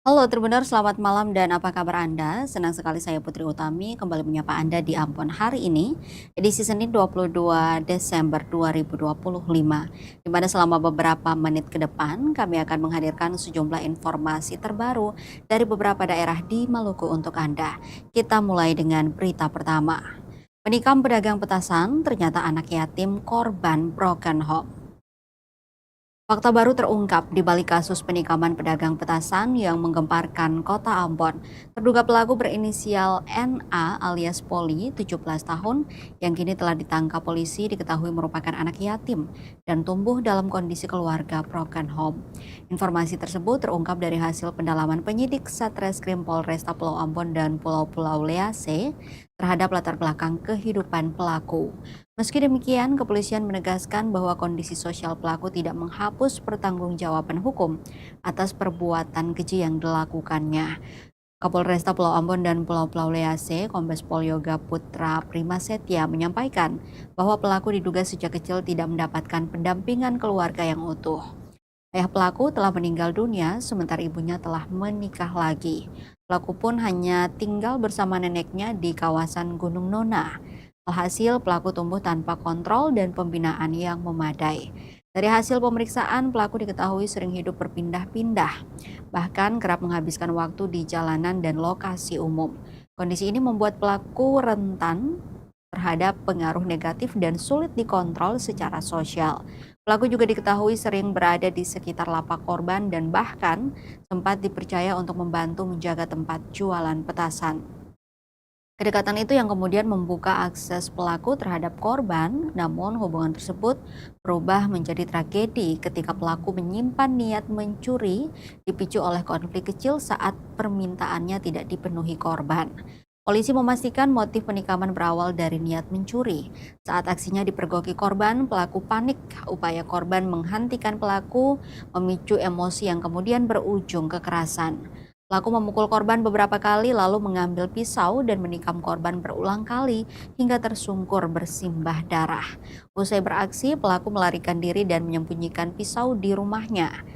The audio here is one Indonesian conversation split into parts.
Halo Tribuners, selamat malam dan apa kabar Anda? Senang sekali saya Putri Utami kembali menyapa Anda di Ambon hari ini, edisi Senin 22 Desember 2025, di mana selama beberapa menit ke depan kami akan menghadirkan sejumlah informasi terbaru dari beberapa daerah di Maluku untuk Anda. Kita mulai dengan berita pertama. Penikam pedagang petasan ternyata anak yatim korban broken home. Fakta baru terungkap di balik kasus penikaman pedagang petasan yang menggemparkan kota Ambon. Terduga pelaku berinisial NA alias Poli, 17 tahun, yang kini telah ditangkap polisi diketahui merupakan anak yatim dan tumbuh dalam kondisi keluarga broken home. Informasi tersebut terungkap dari hasil pendalaman penyidik Satreskrim Polresta Pulau Ambon dan Pulau-Pulau Lease terhadap latar belakang kehidupan pelaku. Meski demikian, kepolisian menegaskan bahwa kondisi sosial pelaku tidak menghapus pertanggungjawaban hukum atas perbuatan keji yang dilakukannya. Kapolresta Pulau Ambon dan Pulau-Pulau Lease, Kombes Pol Yoga Putra Primasetia menyampaikan bahwa pelaku diduga sejak kecil tidak mendapatkan pendampingan keluarga yang utuh. Ayah pelaku telah meninggal dunia, sementara ibunya telah menikah lagi. Pelaku pun hanya tinggal bersama neneknya di kawasan Gunung Nona. Alhasil, pelaku tumbuh tanpa kontrol dan pembinaan yang memadai. Dari hasil pemeriksaan, pelaku diketahui sering hidup berpindah-pindah, bahkan kerap menghabiskan waktu di jalanan dan lokasi umum. Kondisi ini membuat pelaku rentan terhadap pengaruh negatif dan sulit dikontrol secara sosial. Pelaku juga diketahui sering berada di sekitar lapak korban dan bahkan sempat dipercaya untuk membantu menjaga tempat jualan petasan. Kedekatan itu yang kemudian membuka akses pelaku terhadap korban, namun hubungan tersebut berubah menjadi tragedi ketika pelaku menyimpan niat mencuri dipicu oleh konflik kecil saat permintaannya tidak dipenuhi korban. Polisi memastikan motif penikaman berawal dari niat mencuri. Saat aksinya dipergoki korban, pelaku panik. Upaya korban menghentikan pelaku memicu emosi yang kemudian berujung kekerasan. Pelaku memukul korban beberapa kali lalu mengambil pisau dan menikam korban berulang kali hingga tersungkur bersimbah darah. Usai beraksi, pelaku melarikan diri dan menyembunyikan pisau di rumahnya.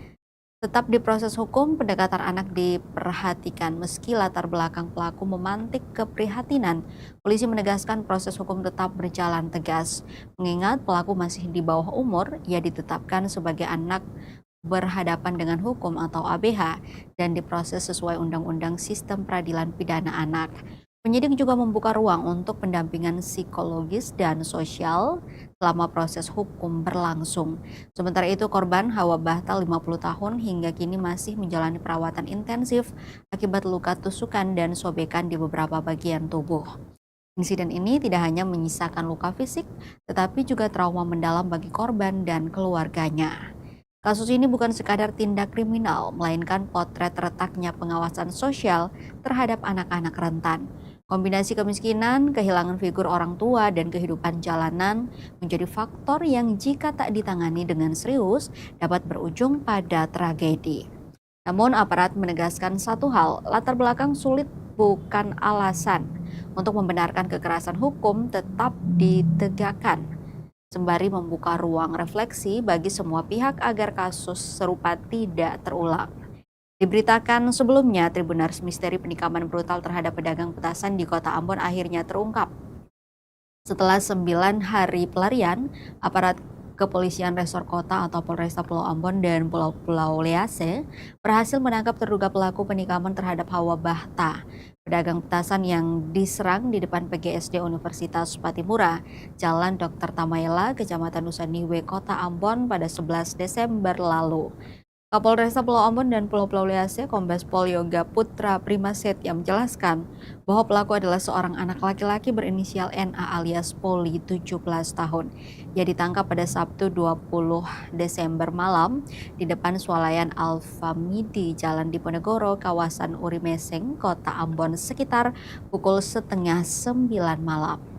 Tetap di proses hukum, pendekatan anak diperhatikan meski latar belakang pelaku memantik keprihatinan. Polisi menegaskan proses hukum tetap berjalan tegas. Mengingat pelaku masih di bawah umur, ia ditetapkan sebagai anak berhadapan dengan hukum atau ABH dan diproses sesuai Undang-Undang Sistem Peradilan Pidana Anak. Penyidik juga membuka ruang untuk pendampingan psikologis dan sosial selama proses hukum berlangsung. Sementara itu korban Hawa Bahtal 50 tahun hingga kini masih menjalani perawatan intensif akibat luka tusukan dan sobekan di beberapa bagian tubuh. Insiden ini tidak hanya menyisakan luka fisik, tetapi juga trauma mendalam bagi korban dan keluarganya. Kasus ini bukan sekadar tindak kriminal, melainkan potret retaknya pengawasan sosial terhadap anak-anak rentan. Kombinasi kemiskinan, kehilangan figur orang tua, dan kehidupan jalanan menjadi faktor yang jika tak ditangani dengan serius dapat berujung pada tragedi. Namun aparat menegaskan satu hal, latar belakang sulit bukan alasan untuk membenarkan kekerasan hukum tetap ditegakkan sembari membuka ruang refleksi bagi semua pihak agar kasus serupa tidak terulang. Diberitakan sebelumnya, Tribunars misteri penikaman brutal terhadap pedagang petasan di kota Ambon akhirnya terungkap. Setelah 9 hari pelarian, aparat Kepolisian Resor Kota atau Polresta Pulau Ambon dan Pulau-Pulau Lease berhasil menangkap terduga pelaku penikaman terhadap Hawa Bahta, pedagang petasan yang diserang di depan PGSD Universitas Patimura, Jalan Dr. Tamaela, Kecamatan Nusaniwe, Kota Ambon pada 11 Desember lalu. Kapolresta Pulau Ambon dan Pulau-Pulau Lease, Kombes Pol Yoga Putra Primasetia menjelaskan bahwa pelaku adalah seorang anak laki-laki berinisial NA alias Poli, 17 tahun. Ia ditangkap pada Sabtu 20 Desember malam di depan swalayan Alfamidi Jalan Diponegoro, kawasan Urimeseng, Kota Ambon sekitar pukul setengah 9 malam.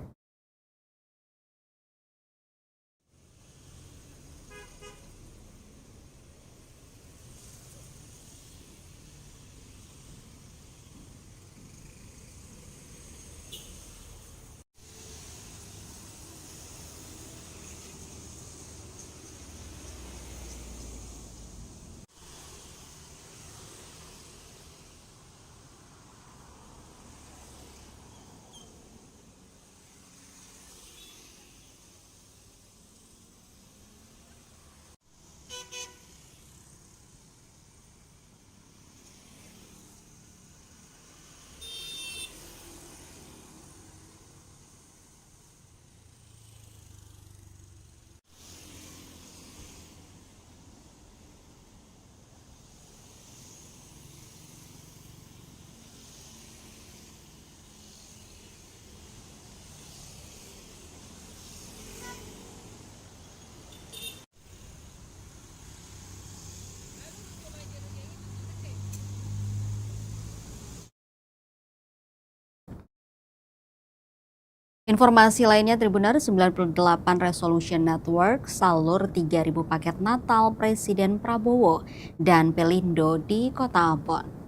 Informasi lainnya, Tribuner, 98 Resolution Network salur 3.000 paket Natal Presiden Prabowo dan Pelindo di Kota Ambon.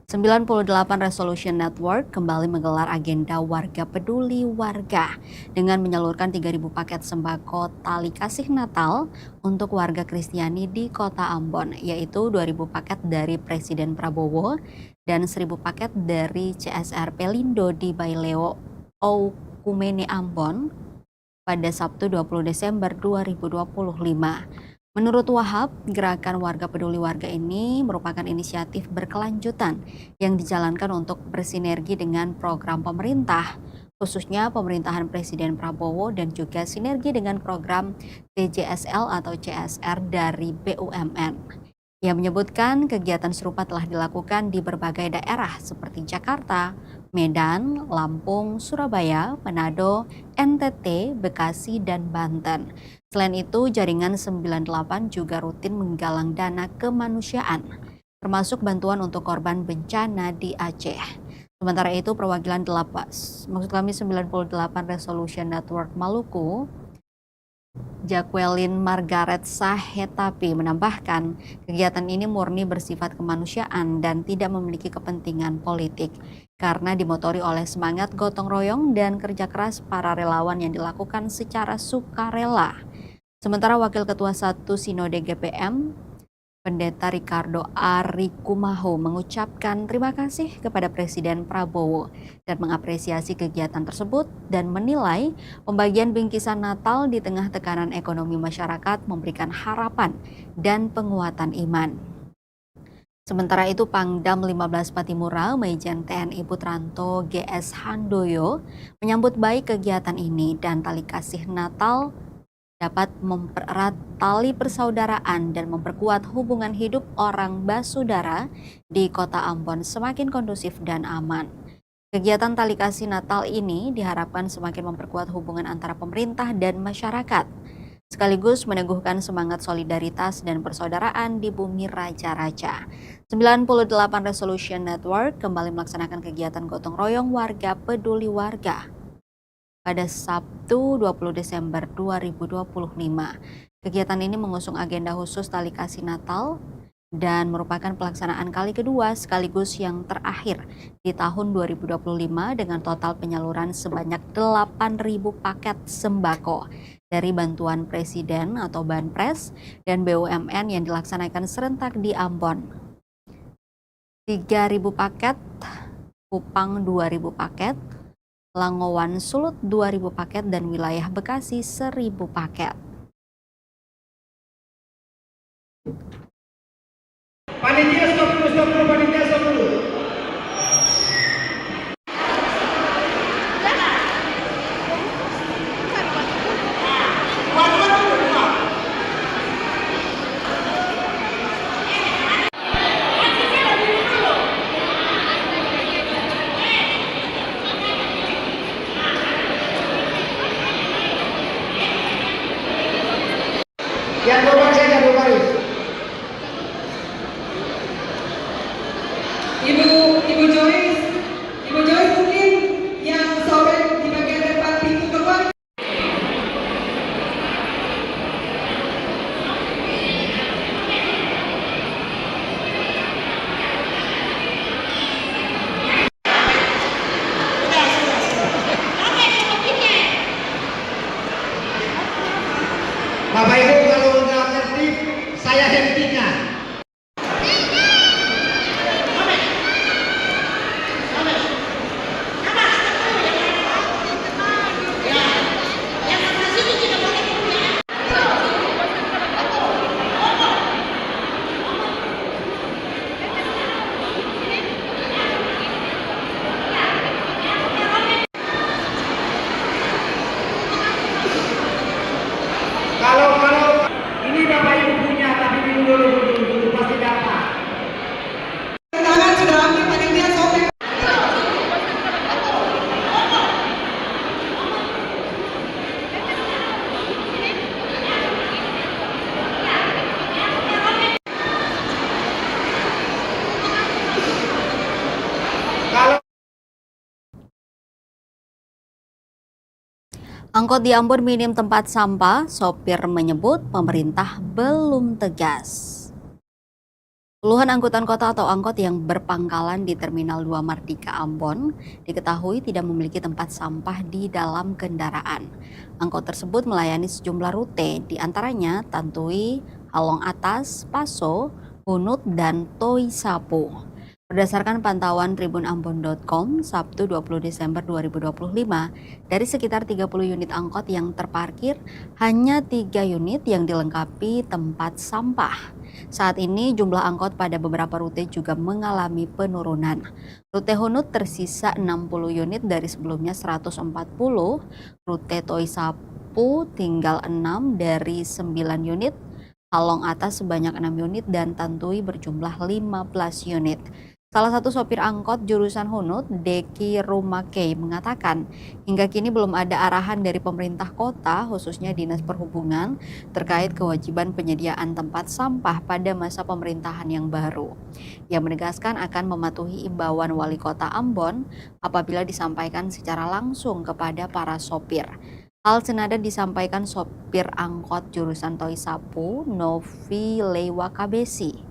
98 Resolution Network kembali menggelar agenda Warga Peduli Warga dengan menyalurkan 3.000 paket sembako tali kasih Natal untuk warga Kristiani di Kota Ambon, yaitu 2.000 paket dari Presiden Prabowo dan 1.000 paket dari CSR Pelindo di Baileo Okumene Ambon pada Sabtu 20 Desember 2025. Menurut Wahab, gerakan Warga Peduli Warga ini merupakan inisiatif berkelanjutan yang dijalankan untuk bersinergi dengan program pemerintah, khususnya pemerintahan Presiden Prabowo dan juga sinergi dengan program TJSL atau CSR dari BUMN. Ia menyebutkan kegiatan serupa telah dilakukan di berbagai daerah seperti Jakarta, Medan, Lampung, Surabaya, Manado, NTT, Bekasi, dan Banten. Selain itu, jaringan 98 juga rutin menggalang dana kemanusiaan, termasuk bantuan untuk korban bencana di Aceh. Sementara itu, perwakilan 98 Resolution Network Maluku, Jacqueline Margaret Sahetapi menambahkan, kegiatan ini murni bersifat kemanusiaan dan tidak memiliki kepentingan politik karena dimotori oleh semangat gotong royong dan kerja keras para relawan yang dilakukan secara sukarela. Sementara Wakil Ketua 1 Sinode GPM, Pendeta Ricardo Arikumaho mengucapkan terima kasih kepada Presiden Prabowo dan mengapresiasi kegiatan tersebut dan menilai pembagian bingkisan Natal di tengah tekanan ekonomi masyarakat memberikan harapan dan penguatan iman. Sementara itu, Pangdam 15 Patimura, Majen TNI Putranto GS Handoyo menyambut baik kegiatan ini dan tali kasih Natal dapat mempererat tali persaudaraan dan memperkuat hubungan hidup orang basudara di Kota Ambon semakin kondusif dan aman. Kegiatan tali kasih Natal ini diharapkan semakin memperkuat hubungan antara pemerintah dan masyarakat, sekaligus meneguhkan semangat solidaritas dan persaudaraan di bumi raja-raja. 98 Resolution Network kembali melaksanakan kegiatan gotong royong Warga Peduli Warga pada Sabtu 20 Desember 2025. Kegiatan ini mengusung agenda khusus tali kasih Natal dan merupakan pelaksanaan kali kedua sekaligus yang terakhir di tahun 2025 dengan total penyaluran sebanyak 8.000 paket sembako dari bantuan Presiden atau Banpres dan BUMN yang dilaksanakan serentak di Ambon. 3.000 paket, Kupang 2.000 paket, Langowan Sulut 2.000 paket dan wilayah Bekasi 1.000 paket. Panitia 10, panitia 10. Yang dua saja, dua baris. Ibu Joyce mungkin yang sobek di bagian depan pintu keluar. Bapak Ibu, kalau nggak tertib, saya hentikan. Kalau ini Bapak Ibu punya, tapi minum dulu. Angkot di Ambon minim tempat sampah, sopir menyebut pemerintah belum tegas. Puluhan angkutan kota atau angkot yang berpangkalan di Terminal 2 Mardika Ambon diketahui tidak memiliki tempat sampah di dalam kendaraan. Angkot tersebut melayani sejumlah rute, di antaranya Tantui, Halong Atas, Paso, Hunut, dan Toi Sapu. Berdasarkan pantauan tribunambon.com, Sabtu 20 Desember 2025, dari sekitar 30 unit angkot yang terparkir, hanya 3 unit yang dilengkapi tempat sampah. Saat ini jumlah angkot pada beberapa rute juga mengalami penurunan. Rute Hunut tersisa 60 unit dari sebelumnya 140, rute Toi Sapu tinggal 6 dari 9 unit, Halong Atas sebanyak 6 unit, dan Tantui berjumlah 15 unit. Salah satu sopir angkot jurusan Hunut, Deki Rumakei, mengatakan hingga kini belum ada arahan dari pemerintah kota, khususnya Dinas Perhubungan, terkait kewajiban penyediaan tempat sampah pada masa pemerintahan yang baru. Ia menegaskan akan mematuhi imbauan Wali Kota Ambon apabila disampaikan secara langsung kepada para sopir. Hal senada disampaikan sopir angkot jurusan Toi Sapu, Novi Lewa Kabesi.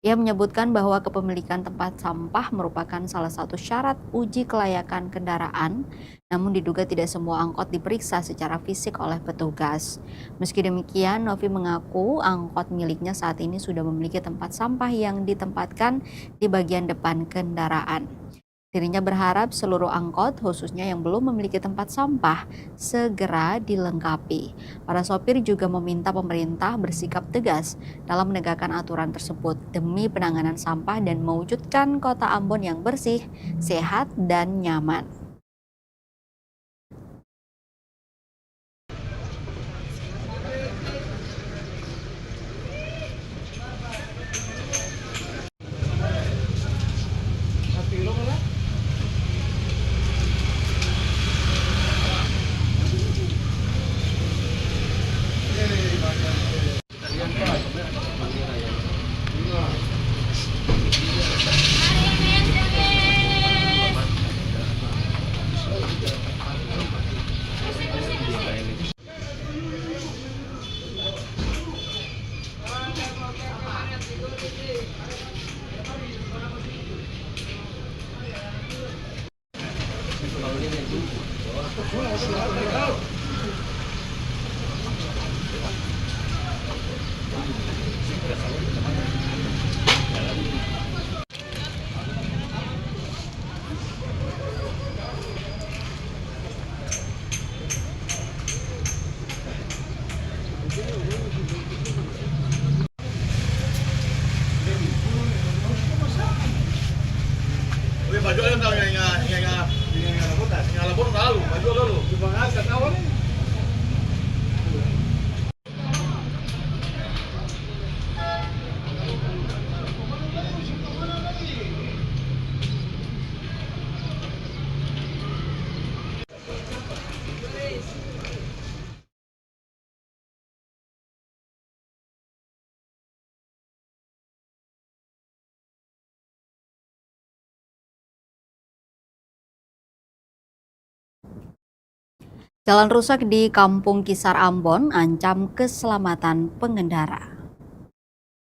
Ia menyebutkan bahwa kepemilikan tempat sampah merupakan salah satu syarat uji kelayakan kendaraan, namun diduga tidak semua angkot diperiksa secara fisik oleh petugas. Meski demikian, Novi mengaku angkot miliknya saat ini sudah memiliki tempat sampah yang ditempatkan di bagian depan kendaraan. Dirinya berharap seluruh angkot, khususnya yang belum memiliki tempat sampah, segera dilengkapi. Para sopir juga meminta pemerintah bersikap tegas dalam menegakkan aturan tersebut demi penanganan sampah dan mewujudkan kota Ambon yang bersih, sehat, dan nyaman. Baju kan tahu yang labor tahu, baju lalu. Cuma nggak tahu nih. Jalan rusak di Kampung Kisar Ambon ancam keselamatan pengendara.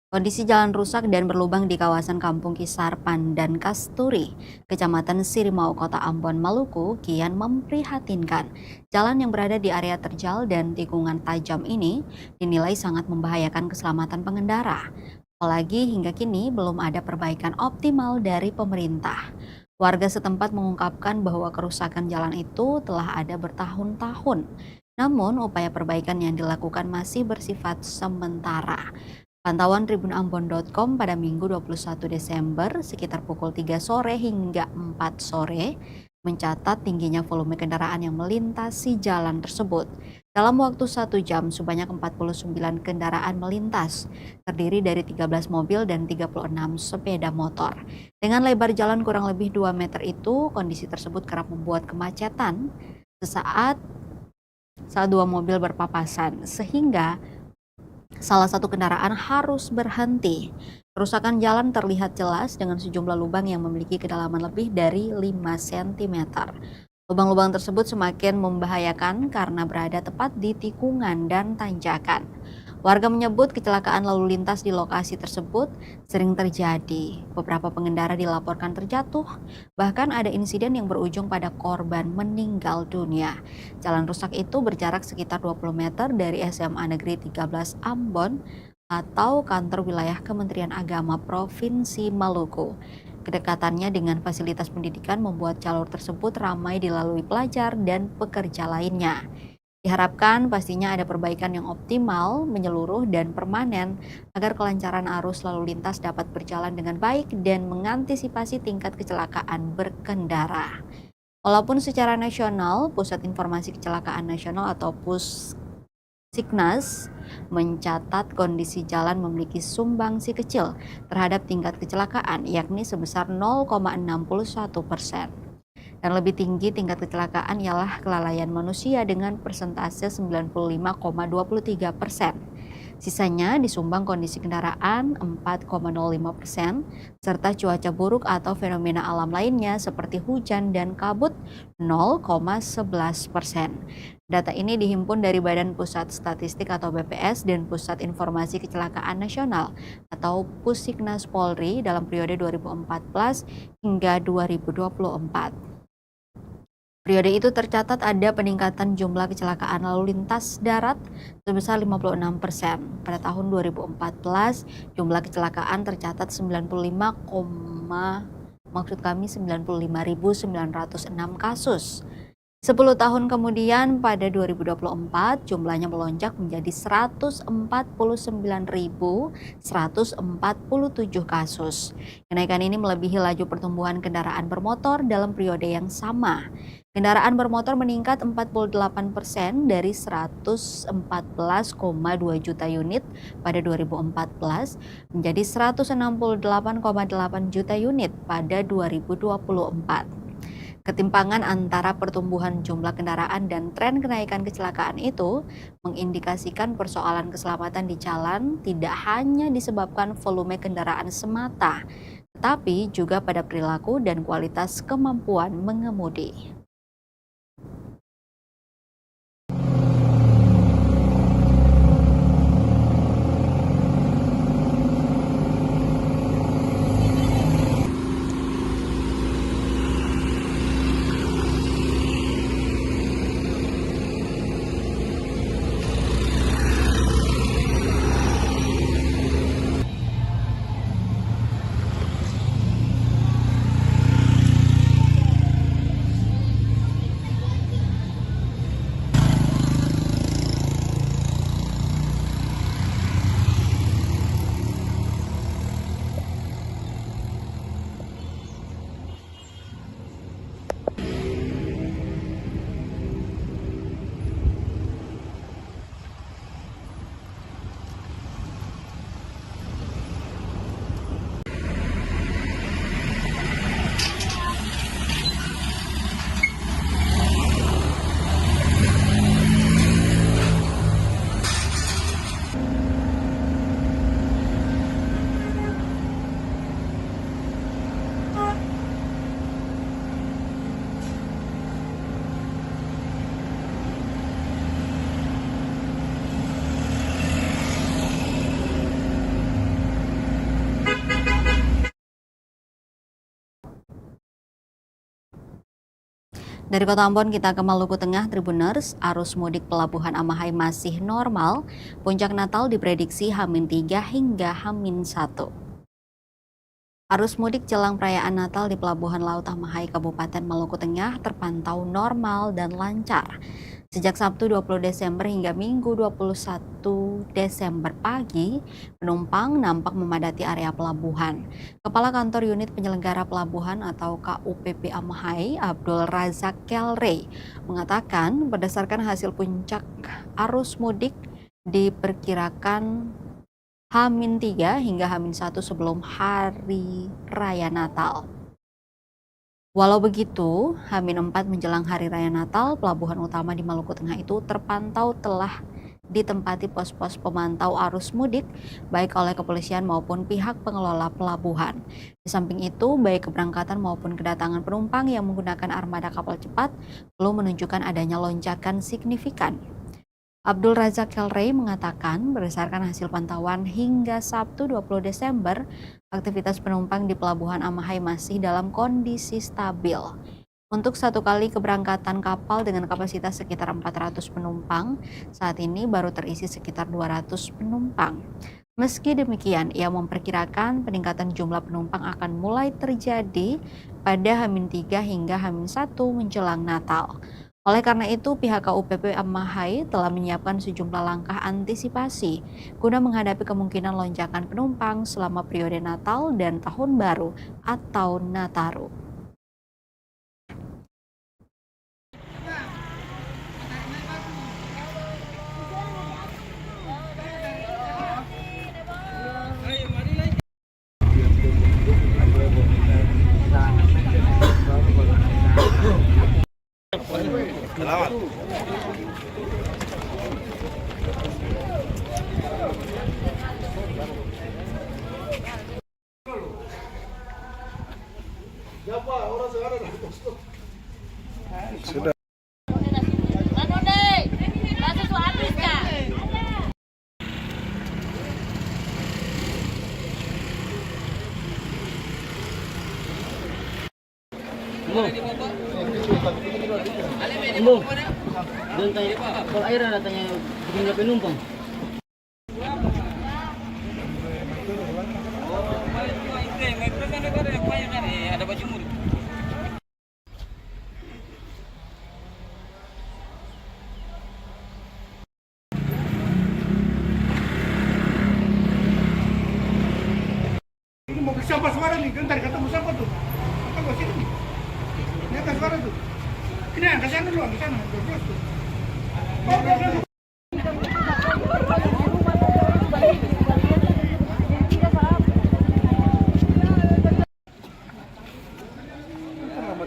Kondisi jalan rusak dan berlubang di kawasan Kampung Kisar Pandan Kasturi, Kecamatan Sirimau, Kota Ambon, Maluku, kian memprihatinkan. Jalan yang berada di area terjal dan tikungan tajam ini dinilai sangat membahayakan keselamatan pengendara. Apalagi hingga kini belum ada perbaikan optimal dari pemerintah. Warga setempat mengungkapkan bahwa kerusakan jalan itu telah ada bertahun-tahun. Namun upaya perbaikan yang dilakukan masih bersifat sementara. Pantauan tribunambon.com pada Minggu 21 Desember sekitar pukul 3 sore hingga 4 sore mencatat tingginya volume kendaraan yang melintasi jalan tersebut. Dalam waktu 1 jam sebanyak 49 kendaraan melintas, terdiri dari 13 mobil dan 36 sepeda motor. Dengan lebar jalan kurang lebih 2 meter itu, kondisi tersebut kerap membuat kemacetan saat dua mobil berpapasan, sehingga salah satu kendaraan harus berhenti. Kerusakan jalan terlihat jelas dengan sejumlah lubang yang memiliki kedalaman lebih dari 5 cm. Lubang-lubang tersebut semakin membahayakan karena berada tepat di tikungan dan tanjakan. Warga menyebut kecelakaan lalu lintas di lokasi tersebut sering terjadi. Beberapa pengendara dilaporkan terjatuh, bahkan ada insiden yang berujung pada korban meninggal dunia. Jalan rusak itu berjarak sekitar 20 meter dari SMA Negeri 13 Ambon atau kantor wilayah Kementerian Agama Provinsi Maluku. Kedekatannya dengan fasilitas pendidikan membuat jalur tersebut ramai dilalui pelajar dan pekerja lainnya. Diharapkan pastinya ada perbaikan yang optimal, menyeluruh, dan permanen agar kelancaran arus lalu lintas dapat berjalan dengan baik dan mengantisipasi tingkat kecelakaan berkendara. Walaupun secara nasional, Pusat Informasi Kecelakaan Nasional atau Siknas mencatat kondisi jalan memiliki sumbangsi kecil terhadap tingkat kecelakaan, yakni sebesar 0,61%. Dan lebih tinggi tingkat kecelakaan ialah kelalaian manusia dengan persentase 95,23%. Sisanya disumbang kondisi kendaraan 4,05%, serta cuaca buruk atau fenomena alam lainnya seperti hujan dan kabut 0,11%. Data ini dihimpun dari Badan Pusat Statistik atau BPS dan Pusat Informasi Kecelakaan Nasional atau Pusiknas Polri dalam periode 2014 hingga 2024. Periode itu tercatat ada peningkatan jumlah kecelakaan lalu lintas darat sebesar 56%. Pada tahun 2014, jumlah kecelakaan tercatat 95.906 kasus. 10 tahun kemudian pada 2024 jumlahnya melonjak menjadi 149.147 kasus. Kenaikan ini melebihi laju pertumbuhan kendaraan bermotor dalam periode yang sama. Kendaraan bermotor meningkat 48% dari 114,2 juta unit pada 2014 menjadi 168,8 juta unit pada 2024. Ketimpangan antara pertumbuhan jumlah kendaraan dan tren kenaikan kecelakaan itu mengindikasikan persoalan keselamatan di jalan tidak hanya disebabkan volume kendaraan semata, tetapi juga pada perilaku dan kualitas kemampuan mengemudi. Dari Kota Ambon kita ke Maluku Tengah, Tribuners, arus mudik Pelabuhan Amahai masih normal. Puncak Natal diprediksi H-3 hingga H-1. Arus mudik jelang perayaan Natal di Pelabuhan Laut Amahai Kabupaten Maluku Tengah terpantau normal dan lancar. Sejak Sabtu 20 Desember hingga Minggu 21 Desember pagi, penumpang nampak memadati area pelabuhan. Kepala Kantor Unit Penyelenggara Pelabuhan atau KUPP Amahai, Abdul Razak Kelrey, mengatakan berdasarkan hasil puncak arus mudik diperkirakan H-3 hingga H-1 sebelum Hari Raya Natal. Walau begitu, H-4 menjelang Hari Raya Natal, pelabuhan utama di Maluku Tengah itu terpantau telah ditempati pos-pos pemantau arus mudik baik oleh kepolisian maupun pihak pengelola pelabuhan. Di samping itu, baik keberangkatan maupun kedatangan penumpang yang menggunakan armada kapal cepat belum menunjukkan adanya lonjakan signifikan. Abdul Razak Helrey mengatakan berdasarkan hasil pantauan hingga Sabtu 20 Desember, aktivitas penumpang di Pelabuhan Amahai masih dalam kondisi stabil. Untuk satu kali keberangkatan kapal dengan kapasitas sekitar 400 penumpang, saat ini baru terisi sekitar 200 penumpang. Meski demikian, ia memperkirakan peningkatan jumlah penumpang akan mulai terjadi pada H-3 hingga H-1 menjelang Natal. Oleh karena itu, pihak KUPP Amahai telah menyiapkan sejumlah langkah antisipasi guna menghadapi kemungkinan lonjakan penumpang selama periode Natal dan Tahun Baru atau Nataru. Selamat. Siapa orang sekarang? Sudah. Ambo, doon tayo, kalau air ada tanya jumlah penumpang. Ada baju murid. Ini mobil siapa suara nih? Kan tadi ketemu siapa tuh? Kan gua sini nih. Ini ada suara tuh. Ini angkat sana dulu, angkat sana. Terus tuh. Oh.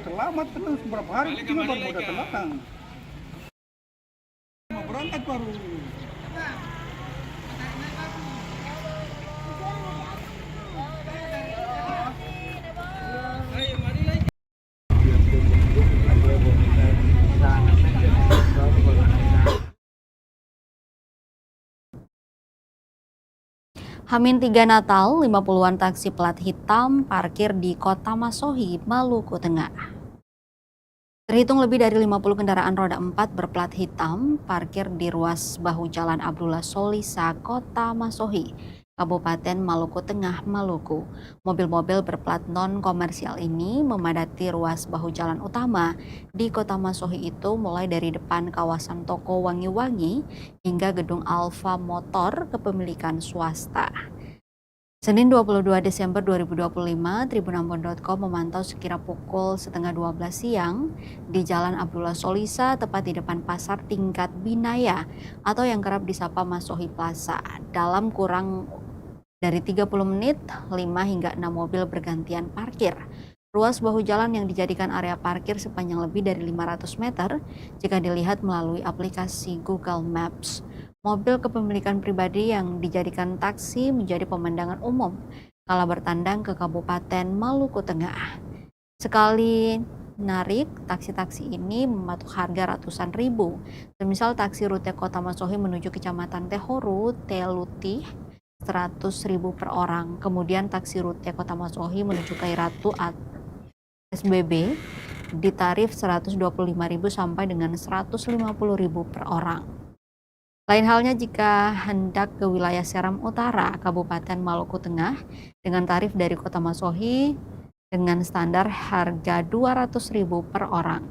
Terlambat terus berapa hari kita baru udah datang. Mau berangkat baru. H-3 Natal, 50-an taksi plat hitam parkir di Kota Masohi, Maluku Tengah. Terhitung lebih dari 50 kendaraan roda 4 berplat hitam parkir di ruas bahu jalan Abdullah Solisa, Kota Masohi, Kabupaten Maluku Tengah, Maluku. Mobil-mobil berplat non-komersial ini memadati ruas bahu jalan utama di Kota Masohi itu mulai dari depan kawasan toko Wangi-Wangi hingga gedung Alfa Motor kepemilikan swasta. Senin 22 Desember 2025, tribunambon.com memantau sekira pukul setengah 12 siang di Jalan Abdullah Solisa, tepat di depan Pasar Tingkat Binaya atau yang kerap disapa Masohi Plaza. Dalam kurang dari 30 menit, 5 hingga 6 mobil bergantian parkir. Ruas bahu jalan yang dijadikan area parkir sepanjang lebih dari 500 meter jika dilihat melalui aplikasi Google Maps. Mobil kepemilikan pribadi yang dijadikan taksi menjadi pemandangan umum kala bertandang ke Kabupaten Maluku Tengah. Sekali narik, taksi-taksi ini mematok harga ratusan ribu. Semisal taksi rute Kota Masohi menuju Kecamatan Tehoru, Telutih, 100.000 per orang. Kemudian taksi rute Kota Masohi menuju Kairatu SBB ditarif 125.000 sampai dengan 150.000 per orang. Lain halnya jika hendak ke wilayah Seram Utara, Kabupaten Maluku Tengah, dengan tarif dari Kota Masohi dengan standar harga 200.000 per orang.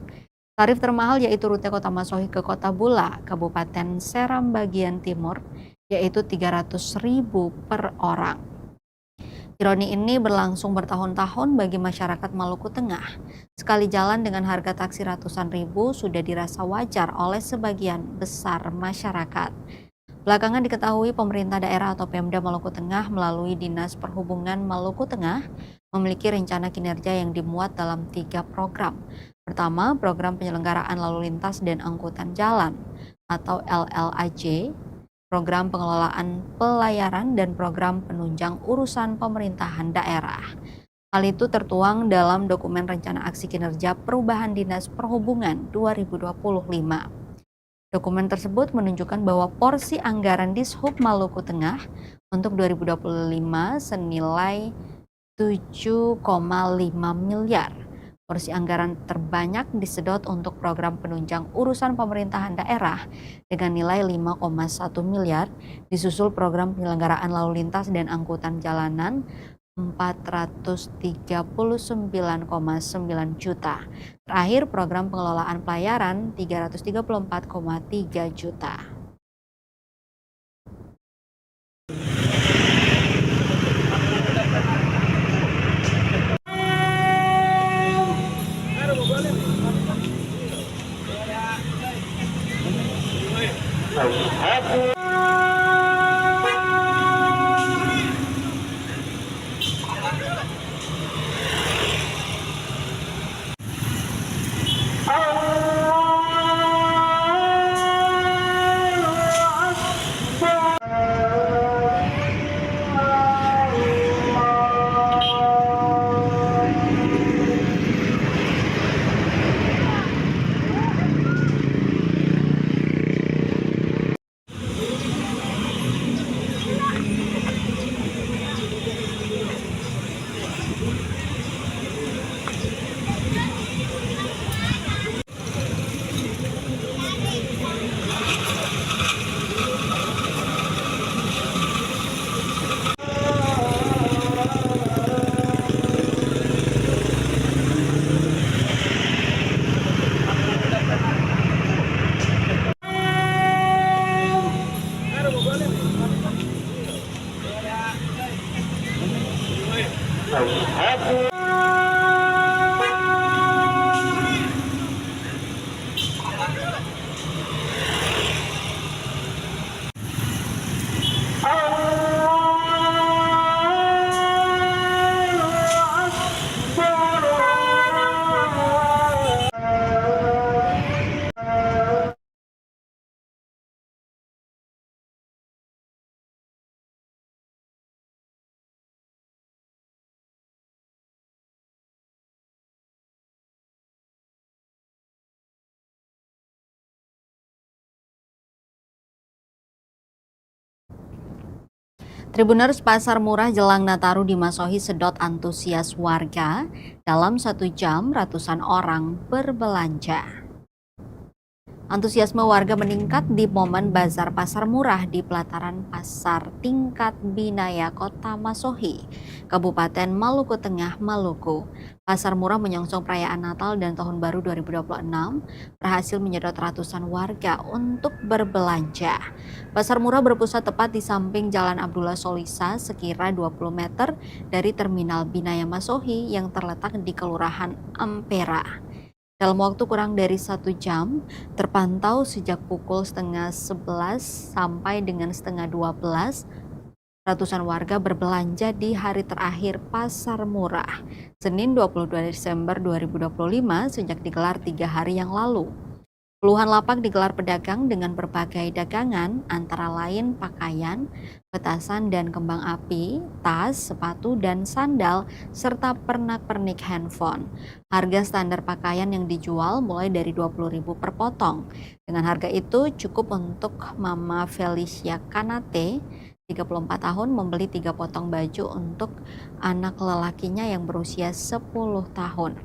Tarif termahal yaitu rute Kota Masohi ke Kota Bula, Kabupaten Seram bagian timur, yaitu 300.000 per orang. Ironi ini berlangsung bertahun-tahun bagi masyarakat Maluku Tengah. Sekali jalan dengan harga taksi ratusan ribu sudah dirasa wajar oleh sebagian besar masyarakat. Belakangan diketahui pemerintah daerah atau Pemda Maluku Tengah melalui Dinas Perhubungan Maluku Tengah memiliki rencana kinerja yang dimuat dalam 3 program. Pertama, program penyelenggaraan lalu lintas dan angkutan jalan atau LLAJ. program pengelolaan pelayaran, dan program penunjang urusan pemerintahan daerah. Hal itu tertuang dalam dokumen rencana aksi kinerja perubahan Dinas Perhubungan 2025. Dokumen tersebut menunjukkan bahwa porsi anggaran Dishub Maluku Tengah untuk 2025 senilai 7,5 miliar. Porsi anggaran terbanyak disedot untuk program penunjang urusan pemerintahan daerah dengan nilai 5,1 miliar, disusul program penyelenggaraan lalu lintas dan angkutan jalanan 439,9 juta. Terakhir program pengelolaan pelayaran 334,3 juta. Tribuners Pasar Murah jelang Nataru di Masohi sedot antusias warga. Dalam 1 jam ratusan orang berbelanja. Antusiasme warga meningkat di momen bazar pasar murah di pelataran Pasar Tingkat Binaya Kota Masohi, Kabupaten Maluku Tengah, Maluku. Pasar murah menyongsong perayaan Natal dan Tahun Baru 2026 berhasil menyedot ratusan warga untuk berbelanja. Pasar murah berpusat tepat di samping Jalan Abdullah Solisa sekira 20 meter dari Terminal Binaya Masohi yang terletak di Kelurahan Ampera. Dalam waktu kurang dari 1 jam, terpantau sejak pukul setengah 11 sampai dengan setengah 12, ratusan warga berbelanja di hari terakhir Pasar Murah, Senin 22 Desember 2025 sejak digelar 3 hari yang lalu. Puluhan lapak digelar pedagang dengan berbagai dagangan, antara lain pakaian, petasan dan kembang api, tas, sepatu, dan sandal, serta pernak-pernik handphone. Harga standar pakaian yang dijual mulai dari 20.000 per potong. Dengan harga itu cukup untuk Mama Felicia Kanate, 34 tahun, membeli 3 potong baju untuk anak lelakinya yang berusia 10 tahun.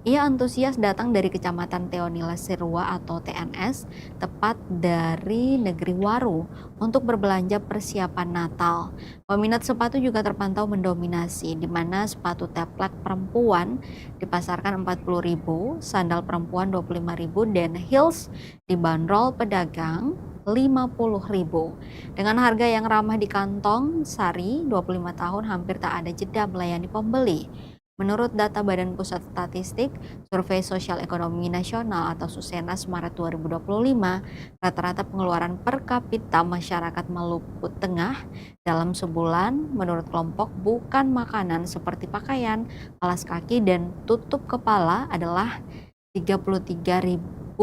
Ia antusias datang dari Kecamatan Teonila Sirua atau TNS, tepat dari Negeri Waru, untuk berbelanja persiapan Natal. Peminat sepatu juga terpantau mendominasi, di mana sepatu teplek perempuan dipasarkan 40.000, sandal perempuan 25.000, dan heels dibanderol pedagang 50.000. Dengan harga yang ramah di kantong, Sari, 25 tahun, hampir tak ada jeda melayani pembeli. Menurut data Badan Pusat Statistik, Survei Sosial Ekonomi Nasional atau Susenas Maret 2025, rata-rata pengeluaran per kapita masyarakat Maluku Tengah dalam sebulan menurut kelompok bukan makanan seperti pakaian, alas kaki, dan tutup kepala adalah 33.498.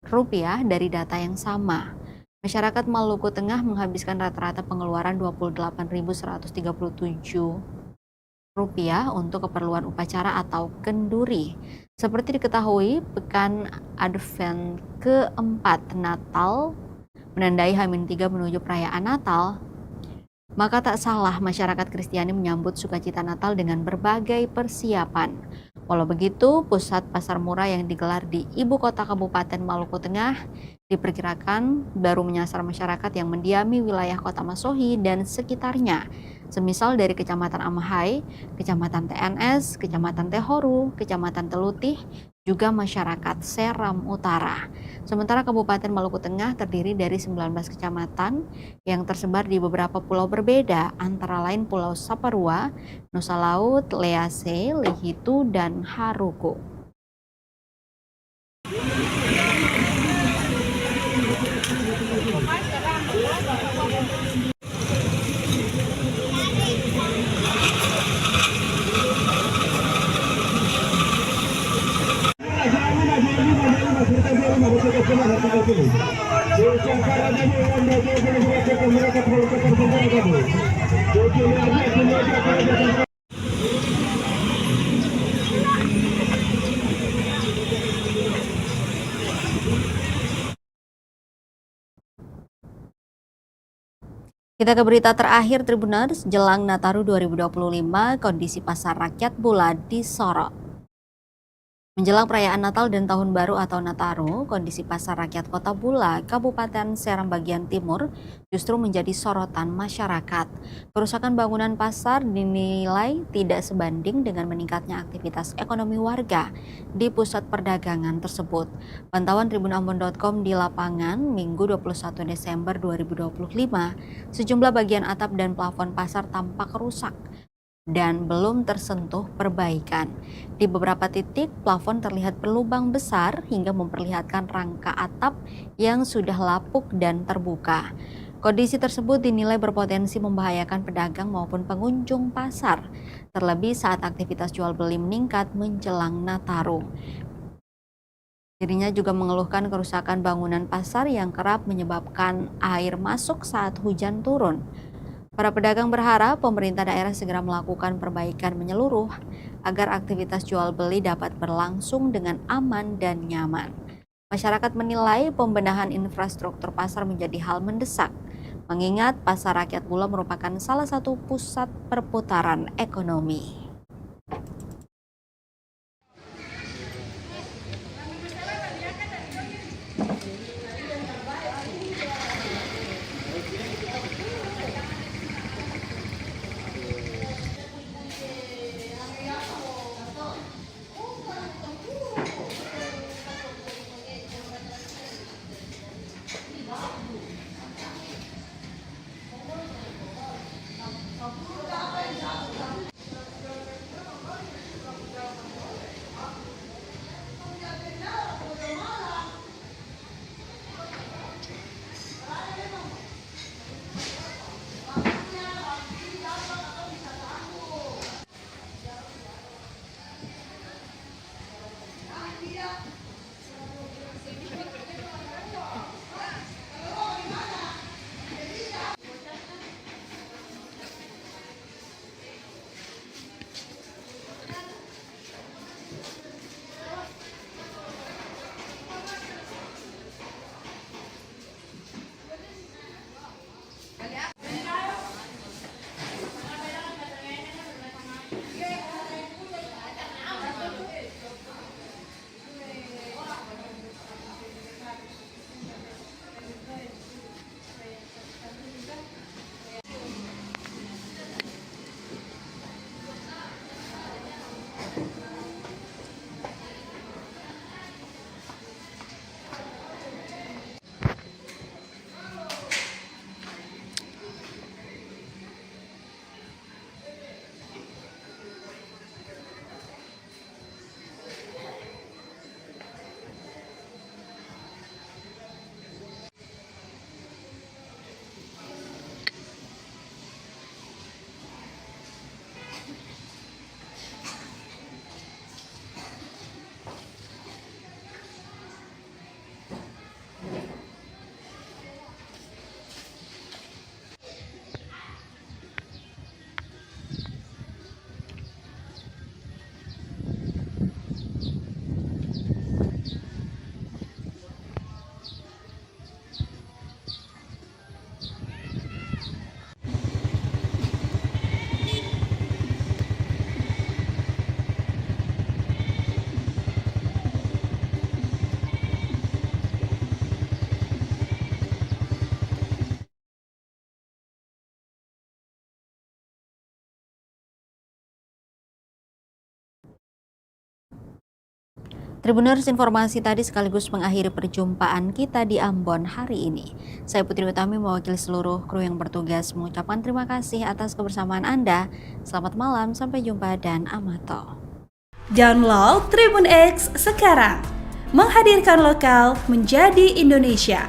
rupiah dari data yang sama. Masyarakat Maluku Tengah menghabiskan rata-rata pengeluaran Rp28.137 untuk keperluan upacara atau kenduri. Seperti diketahui, pekan Advent keempat Natal menandai H-3 menuju perayaan Natal, maka tak salah masyarakat Kristiani menyambut sukacita Natal dengan berbagai persiapan. Walau begitu, pusat pasar murah yang digelar di ibu kota Kabupaten Maluku Tengah diperkirakan baru menyasar masyarakat yang mendiami wilayah Kota Masohi dan sekitarnya, semisal dari Kecamatan Amahai, Kecamatan TNS, Kecamatan Tehoru, Kecamatan Telutih, juga masyarakat Seram Utara. Sementara Kabupaten Maluku Tengah terdiri dari 19 kecamatan yang tersebar di beberapa pulau berbeda, antara lain Pulau Saparua, Nusa Laut, Lease, Lehitu, dan Haruku. Kita ke berita terakhir Tribuners, jelang Nataru 2025, kondisi pasar rakyat Bulat disorot. Menjelang perayaan Natal dan Tahun Baru atau Nataru, kondisi pasar rakyat Kota Bula, Kabupaten Seram bagian timur justru menjadi sorotan masyarakat. Kerusakan bangunan pasar dinilai tidak sebanding dengan meningkatnya aktivitas ekonomi warga di pusat perdagangan tersebut. Pantauan tribunambon.com di lapangan Minggu 21 Desember 2025, sejumlah bagian atap dan plafon pasar tampak rusak dan belum tersentuh perbaikan. Di beberapa titik, plafon terlihat berlubang besar hingga memperlihatkan rangka atap yang sudah lapuk dan terbuka. Kondisi tersebut dinilai berpotensi membahayakan pedagang maupun pengunjung pasar, terlebih saat aktivitas jual beli meningkat menjelang Nataru. Dirinya juga mengeluhkan kerusakan bangunan pasar yang kerap menyebabkan air masuk saat hujan turun. Para pedagang berharap pemerintah daerah segera melakukan perbaikan menyeluruh agar aktivitas jual beli dapat berlangsung dengan aman dan nyaman. Masyarakat menilai pembenahan infrastruktur pasar menjadi hal mendesak, mengingat pasar rakyat Bula merupakan salah satu pusat perputaran ekonomi. Tribuners, informasi tadi sekaligus mengakhiri perjumpaan kita di Ambon hari ini. Saya Putri Utami mewakili seluruh kru yang bertugas mengucapkan terima kasih atas kebersamaan Anda. Selamat malam, sampai jumpa dan amato. Download Tribun X sekarang, menghadirkan lokal menjadi Indonesia.